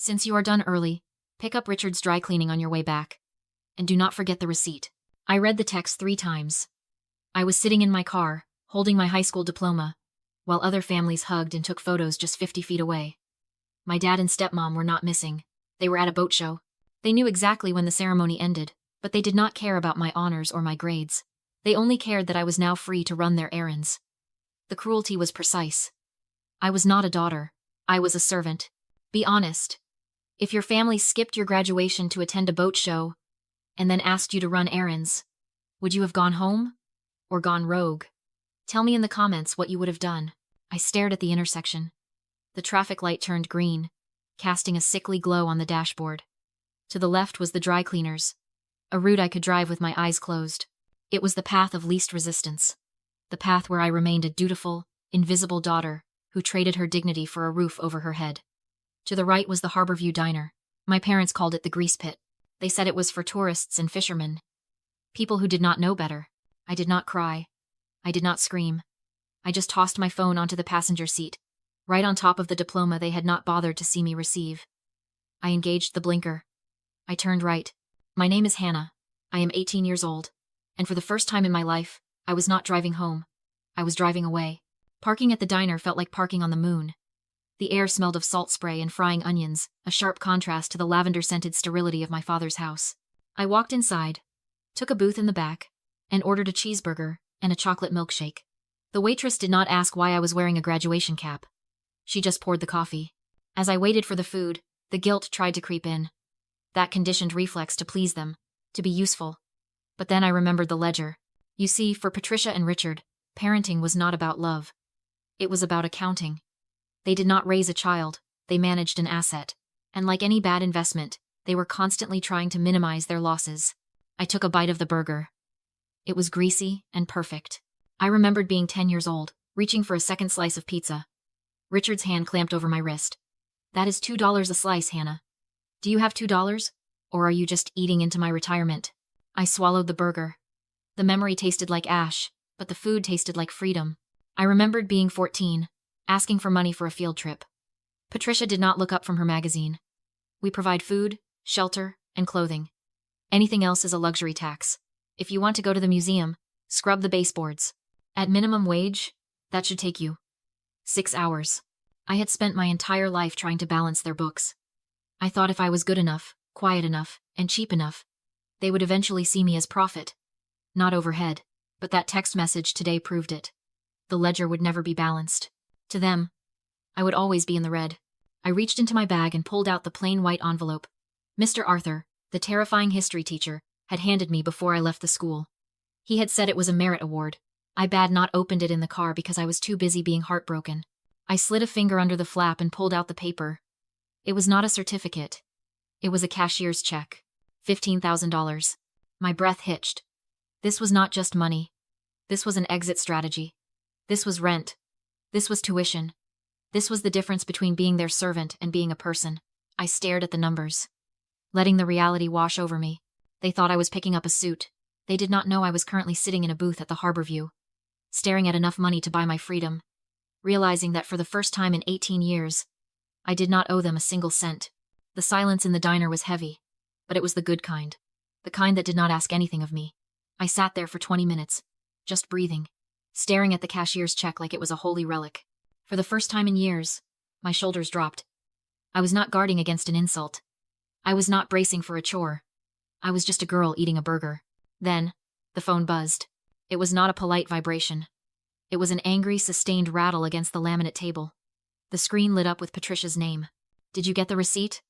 Since you are done early, pick up Richard's dry cleaning on your way back. And do not forget the receipt. I read the text 3 times. I was sitting in my car, holding my high school diploma, while other families hugged and took photos just 50 feet away. My dad and stepmom were not missing. They were at a boat show. They knew exactly when the ceremony ended, but they did not care about my honors or my grades. They only cared that I was now free to run their errands. The cruelty was precise. I was not a daughter. I was a servant. Be honest. If your family skipped your graduation to attend a boat show and then asked you to run errands, would you have gone home or gone rogue? Tell me in the comments what you would have done. I stared at the intersection. The traffic light turned green, casting a sickly glow on the dashboard. To the left was the dry cleaners, a route I could drive with my eyes closed. It was the path of least resistance, the path where I remained a dutiful, invisible daughter who traded her dignity for a roof over her head. To the right was the Harborview Diner. My parents called it the Grease Pit. They said it was for tourists and fishermen, people who did not know better. I did not cry. I did not scream. I just tossed my phone onto the passenger seat, right on top of the diploma they had not bothered to see me receive. I engaged the blinker. I turned right. My name is Hannah. I am 18 years old, and for the first time in my life, I was not driving home. I was driving away. Parking at the diner felt like parking on the moon. The air smelled of salt spray and frying onions, a sharp contrast to the lavender-scented sterility of my father's house. I walked inside, took a booth in the back, and ordered a cheeseburger and a chocolate milkshake. The waitress did not ask why I was wearing a graduation cap. She just poured the coffee. As I waited for the food, the guilt tried to creep in. That conditioned reflex to please them, to be useful. But then I remembered the ledger. You see, for Patricia and Richard, parenting was not about love. It was about accounting. They did not raise a child, they managed an asset. And like any bad investment, they were constantly trying to minimize their losses. I took a bite of the burger. It was greasy and perfect. I remembered being 10 years old, reaching for a second slice of pizza. Richard's hand clamped over my wrist. That is $2 a slice, Hannah. Do you have $2? Or are you just eating into my retirement? I swallowed the burger. The memory tasted like ash, but the food tasted like freedom. I remembered being 14, asking for money for a field trip. Patricia did not look up from her magazine. We provide food, shelter, and clothing. Anything else is a luxury tax. If you want to go to the museum, scrub the baseboards. At minimum wage, that should take you 6 hours. I had spent my entire life trying to balance their books. I thought if I was good enough, quiet enough, and cheap enough, they would eventually see me as profit. Not overhead, but that text message today proved it. The ledger would never be balanced. To them, I would always be in the red. I reached into my bag and pulled out the plain white envelope. Mr. Arthur, the terrifying history teacher, had handed me before I left the school. He had said it was a merit award. I bad not opened it in the car because I was too busy being heartbroken. I slid a finger under the flap and pulled out the paper. It was not a certificate. It was a cashier's check. $15,000. My breath hitched. This was not just money. This was an exit strategy. This was rent. This was tuition. This was the difference between being their servant and being a person. I stared at the numbers, letting the reality wash over me. They thought I was picking up a suit. They did not know I was currently sitting in a booth at the Harborview, staring at enough money to buy my freedom, realizing that for the first time in 18 years, I did not owe them a single cent. The silence in the diner was heavy, but it was the good kind, the kind that did not ask anything of me. I sat there for 20 minutes, just breathing, staring at the cashier's check like it was a holy relic. For the first time in years, my shoulders dropped. I was not guarding against an insult. I was not bracing for a chore. I was just a girl eating a burger. Then, the phone buzzed. It was not a polite vibration. It was an angry, sustained rattle against the laminate table. The screen lit up with Patricia's name. Did you get the receipt?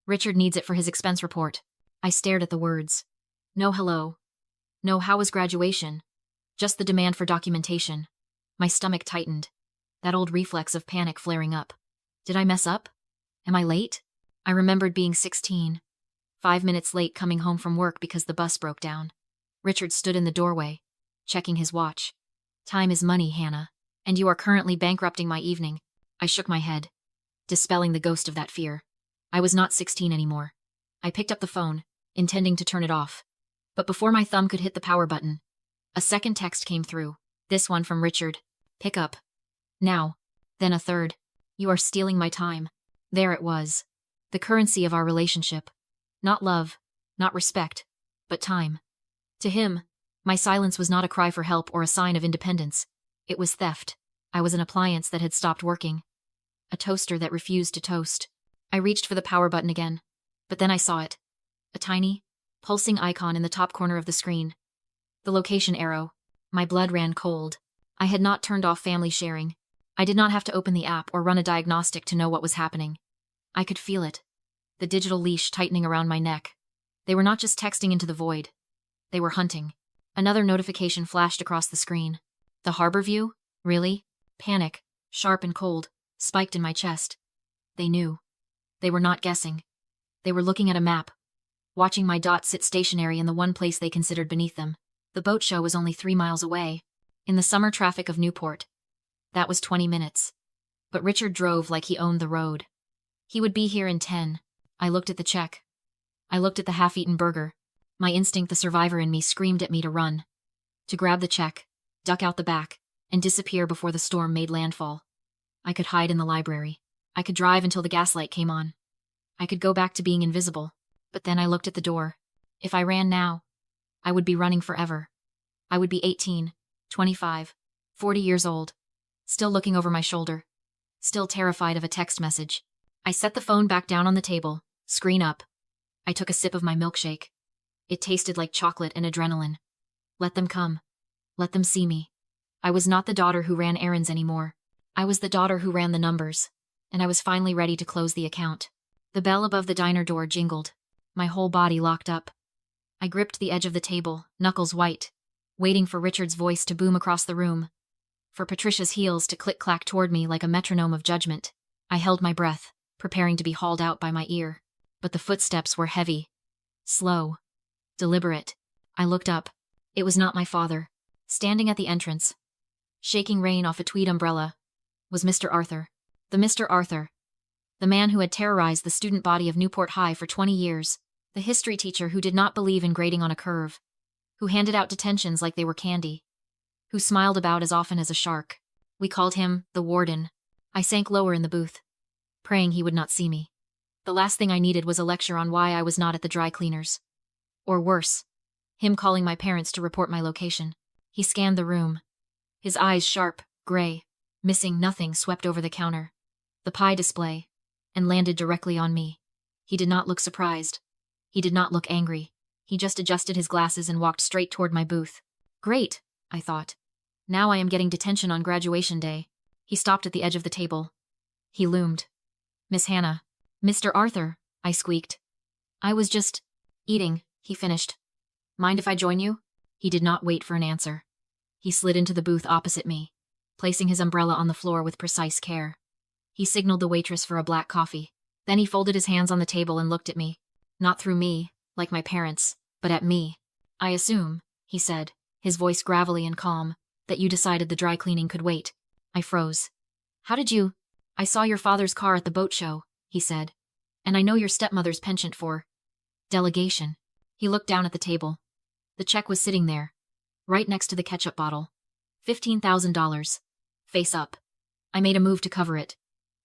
Richard needs it for his expense report. I stared at the words. No hello. No how was graduation. Just the demand for documentation. My stomach tightened. That old reflex of panic flaring up. Did I mess up? Am I late? I remembered being 16. 5 minutes late coming home from work because the bus broke down. Richard stood in the doorway, checking his watch. Time is money, Hannah, and you are currently bankrupting my evening. I shook my head, dispelling the ghost of that fear. I was not 16 anymore. I picked up the phone, intending to turn it off. But before my thumb could hit the power button, a second text came through. This one from Richard. Pick up. Now. Then a third. You are stealing my time. There it was. The currency of our relationship. Not love, not respect, but time. To him, my silence was not a cry for help or a sign of independence. It was theft. I was an appliance that had stopped working. A toaster that refused to toast. I reached for the power button again, but then I saw it. A tiny, pulsing icon in the top corner of the screen. The location arrow. My blood ran cold. I had not turned off family sharing. I did not have to open the app or run a diagnostic to know what was happening. I could feel it. The digital leash tightening around my neck. They were not just texting into the void. They were hunting. Another notification flashed across the screen. The harbor view? Really? Panic, sharp and cold, spiked in my chest. They knew. They were not guessing. They were looking at a map, watching my dot sit stationary in the one place they considered beneath them. The boat show was only 3 miles away, in the summer traffic of Newport. That was 20 minutes. But Richard drove like he owned the road. He would be here in 10. I looked at the check. I looked at the half-eaten burger. My instinct, the survivor in me, screamed at me to run. To grab the check, duck out the back, and disappear before the storm made landfall. I could hide in the library. I could drive until the gaslight came on. I could go back to being invisible. But then I looked at the door. If I ran now, I would be running forever. I would be 18, 25, 40 years old, still looking over my shoulder, still terrified of a text message. I set the phone back down on the table, screen up. I took a sip of my milkshake. It tasted like chocolate and adrenaline. Let them come. Let them see me. I was not the daughter who ran errands anymore. I was the daughter who ran the numbers, and I was finally ready to close the account. The bell above the diner door jingled. My whole body locked up. I gripped the edge of the table, knuckles white, waiting for Richard's voice to boom across the room, for Patricia's heels to click-clack toward me like a metronome of judgment. I held my breath, preparing to be hauled out by my ear. But the footsteps were heavy, slow, deliberate. I looked up. It was not my father. Standing at the entrance, shaking rain off a tweed umbrella, was Mr. Arthur. The Mr. Arthur. The man who had terrorized the student body of Newport High for 20 years. The history teacher who did not believe in grading on a curve. Who handed out detentions like they were candy. Who smiled about as often as a shark. We called him the warden. I sank lower in the booth, praying he would not see me. The last thing I needed was a lecture on why I was not at the dry cleaners. Or worse, him calling my parents to report my location. He scanned the room. His eyes sharp, gray, missing nothing, swept over the counter, the pie display, and landed directly on me. He did not look surprised. He did not look angry. He just adjusted his glasses and walked straight toward my booth. Great, I thought. Now I am getting detention on graduation day. He stopped at the edge of the table. He loomed. Miss Hannah. Mr. Arthur, I squeaked. I was just eating, he finished. Mind if I join you? He did not wait for an answer. He slid into the booth opposite me, placing his umbrella on the floor with precise care. He signaled the waitress for a black coffee. Then he folded his hands on the table and looked at me. Not through me, like my parents, but at me. I assume, he said, his voice gravelly and calm, that you decided the dry cleaning could wait. I froze. How did you? I saw your father's car at the boat show, he said. And I know your stepmother's penchant for delegation. He looked down at the table. The check was sitting there, right next to the ketchup bottle. $15,000. Face up. I made a move to cover it,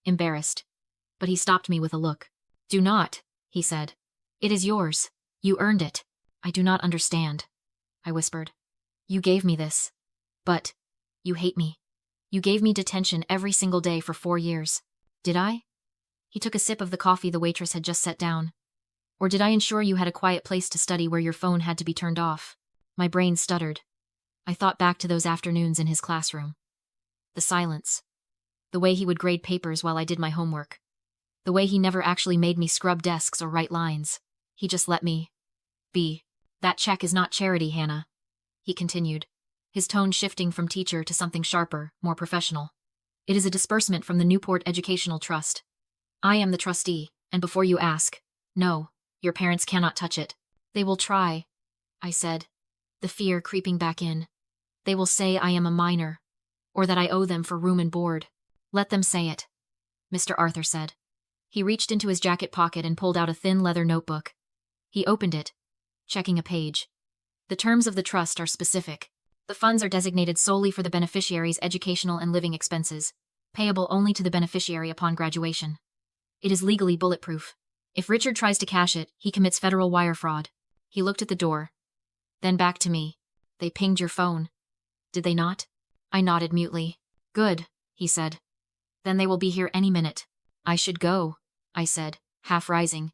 embarrassed. But he stopped me with a look. Do not, he said. It is yours. You earned it. I do not understand, I whispered. You gave me this. But you hate me. You gave me detention every single day for 4 years. Did I? He took a sip of the coffee the waitress had just set down. Or did I ensure you had a quiet place to study where your phone had to be turned off? My brain stuttered. I thought back to those afternoons in his classroom. The silence. The way he would grade papers while I did my homework. The way he never actually made me scrub desks or write lines. He just let me be. That check is not charity, Hannah, he continued, his tone shifting from teacher to something sharper, more professional. It is a disbursement from the Newport Educational Trust. I am the trustee, and before you ask, no, your parents cannot touch it. They will try, I said, the fear creeping back in. They will say I am a minor, or that I owe them for room and board. Let them say it, Mr. Arthur said. He reached into his jacket pocket and pulled out a thin leather notebook. He opened it, checking a page. The terms of the trust are specific. The funds are designated solely for the beneficiary's educational and living expenses, payable only to the beneficiary upon graduation. It is legally bulletproof. If Richard tries to cash it, he commits federal wire fraud. He looked at the door. Then back to me. They pinged your phone. Did they not? I nodded mutely. Good, he said. Then they will be here any minute. I should go, I said, half rising.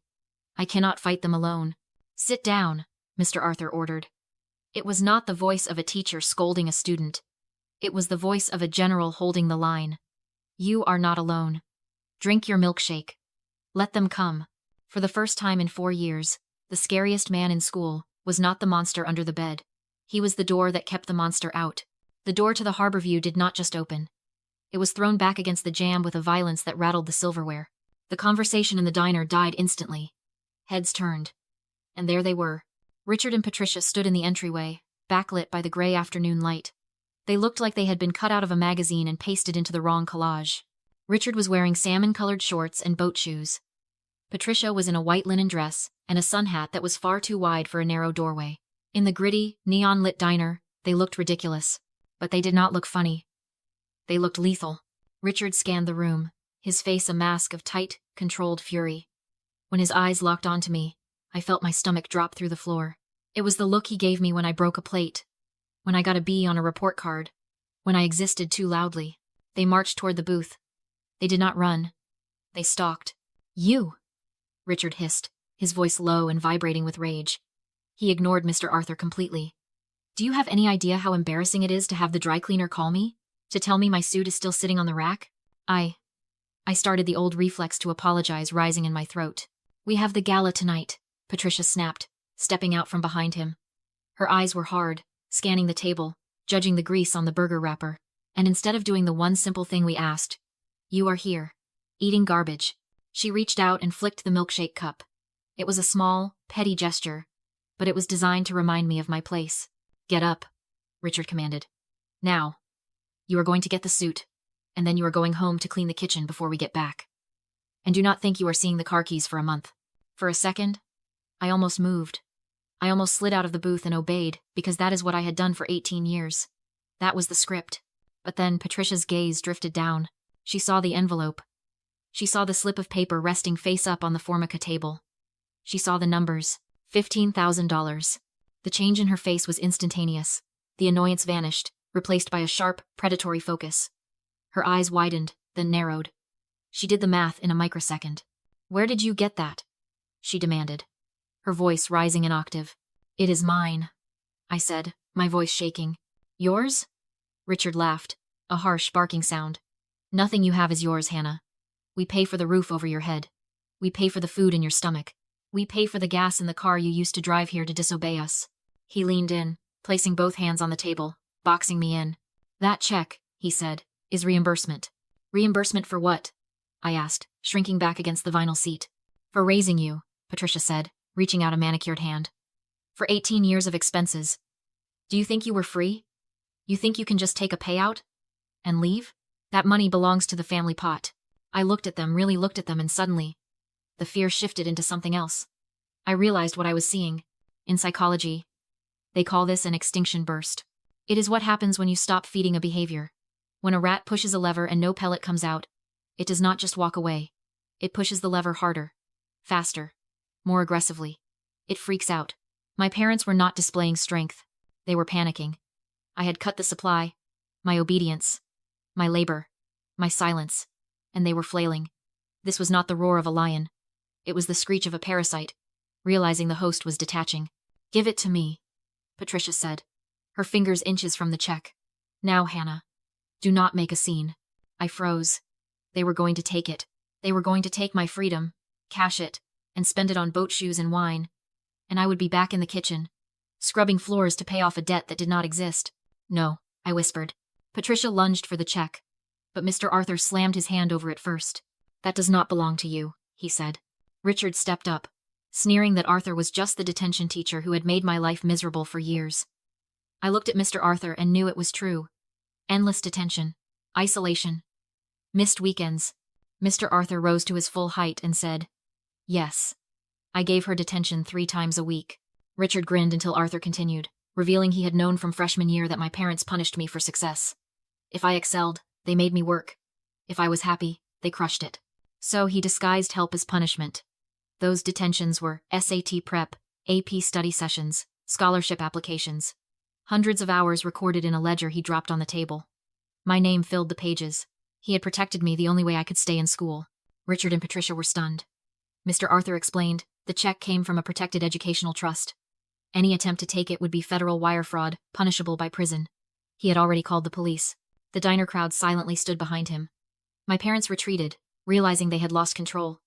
I cannot fight them alone. Sit down, Mr. Arthur ordered. It was not the voice of a teacher scolding a student. It was the voice of a general holding the line. You are not alone. Drink your milkshake. Let them come. For the first time in 4 years, the scariest man in school was not the monster under the bed. He was the door that kept the monster out. The door to the harbor view did not just open. It was thrown back against the jamb with a violence that rattled the silverware. The conversation in the diner died instantly. Heads turned. And there they were. Richard and Patricia stood in the entryway, backlit by the gray afternoon light. They looked like they had been cut out of a magazine and pasted into the wrong collage. Richard was wearing salmon-colored shorts and boat shoes. Patricia was in a white linen dress and a sun hat that was far too wide for a narrow doorway. In the gritty, neon-lit diner, they looked ridiculous. But they did not look funny. They looked lethal. Richard scanned the room, his face a mask of tight, controlled fury. When his eyes locked onto me, I felt my stomach drop through the floor. It was the look he gave me when I broke a plate, when I got a B on a report card, when I existed too loudly. They marched toward the booth. They did not run. They stalked. You! Richard hissed, his voice low and vibrating with rage. He ignored Mr. Arthur completely. Do you have any idea how embarrassing it is to have the dry cleaner call me? To tell me my suit is still sitting on the rack? I started the old reflex to apologize rising in my throat. We have the gala tonight, Patricia snapped, stepping out from behind him. Her eyes were hard, scanning the table, judging the grease on the burger wrapper. And instead of doing the one simple thing we asked, you are here, eating garbage. She reached out and flicked the milkshake cup. It was a small, petty gesture, but it was designed to remind me of my place. Get up, Richard commanded. Now. You are going to get the suit, and then you are going home to clean the kitchen before we get back. And do not think you are seeing the car keys for a month. For a second, I almost moved. I almost slid out of the booth and obeyed, because that is what I had done for 18 years. That was the script. But then Patricia's gaze drifted down. She saw the envelope. She saw the slip of paper resting face up on the Formica table. She saw the numbers. $15,000. The change in her face was instantaneous. The annoyance vanished, replaced by a sharp, predatory focus. Her eyes widened, then narrowed. She did the math in a microsecond. Where did you get that? She demanded, her voice rising an octave. It is mine, I said, my voice shaking. Yours? Richard laughed, a harsh, barking sound. Nothing you have is yours, Hannah. We pay for the roof over your head. We pay for the food in your stomach. We pay for the gas in the car you used to drive here to disobey us. He leaned in, placing both hands on the table, boxing me in. That check, he said, is reimbursement. Reimbursement for what? I asked, shrinking back against the vinyl seat. For raising you, Patricia said, reaching out a manicured hand. For 18 years of expenses. Do you think you were free? You think you can just take a payout? And leave? That money belongs to the family pot. I looked at them, really looked at them, and suddenly, the fear shifted into something else. I realized what I was seeing. In psychology, they call this an extinction burst. It is what happens when you stop feeding a behavior. When a rat pushes a lever and no pellet comes out, it does not just walk away. It pushes the lever harder, faster, more aggressively. It freaks out. My parents were not displaying strength. They were panicking. I had cut the supply, my obedience, my labor, my silence, and they were flailing. This was not the roar of a lion. It was the screech of a parasite, realizing the host was detaching. Give it to me, Patricia said, her fingers inches from the check. Now, Hannah. Do not make a scene. I froze. They were going to take it. They were going to take my freedom, cash it, and spend it on boat shoes and wine. And I would be back in the kitchen, scrubbing floors to pay off a debt that did not exist. No, I whispered. Patricia lunged for the check, but Mr. Arthur slammed his hand over it first. That does not belong to you, he said. Richard stepped up, sneering that Arthur was just the detention teacher who had made my life miserable for years. I looked at Mr. Arthur and knew it was true. Endless detention, isolation, missed weekends. Mr. Arthur rose to his full height and said, Yes. I gave her detention 3 times a week. Richard grinned until Arthur continued, revealing he had known from freshman year that my parents punished me for success. If I excelled, they made me work. If I was happy, they crushed it. So he disguised help as punishment. Those detentions were SAT prep, AP study sessions, scholarship applications. Hundreds of hours recorded in a ledger he dropped on the table. My name filled the pages. He had protected me the only way I could stay in school. Richard and Patricia were stunned. Mr. Arthur explained, the check came from a protected educational trust. Any attempt to take it would be federal wire fraud, punishable by prison. He had already called the police. The diner crowd silently stood behind him. My parents retreated, realizing they had lost control.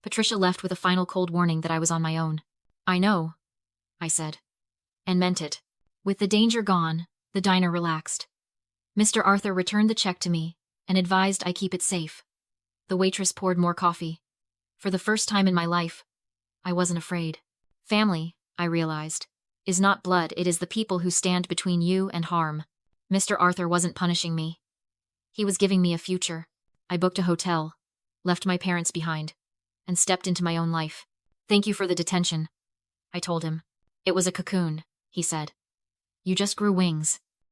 Patricia left with a final cold warning that I was on my own. I know, I said. And meant it. With the danger gone, the diner relaxed. Mr. Arthur returned the check to me and advised I keep it safe. The waitress poured more coffee. For the first time in my life, I wasn't afraid. Family, I realized, is not blood, it is the people who stand between you and harm. Mr. Arthur wasn't punishing me. He was giving me a future. I booked a hotel, left my parents behind, and stepped into my own life. Thank you for the detention, I told him. It was a cocoon, he said. You just grew wings.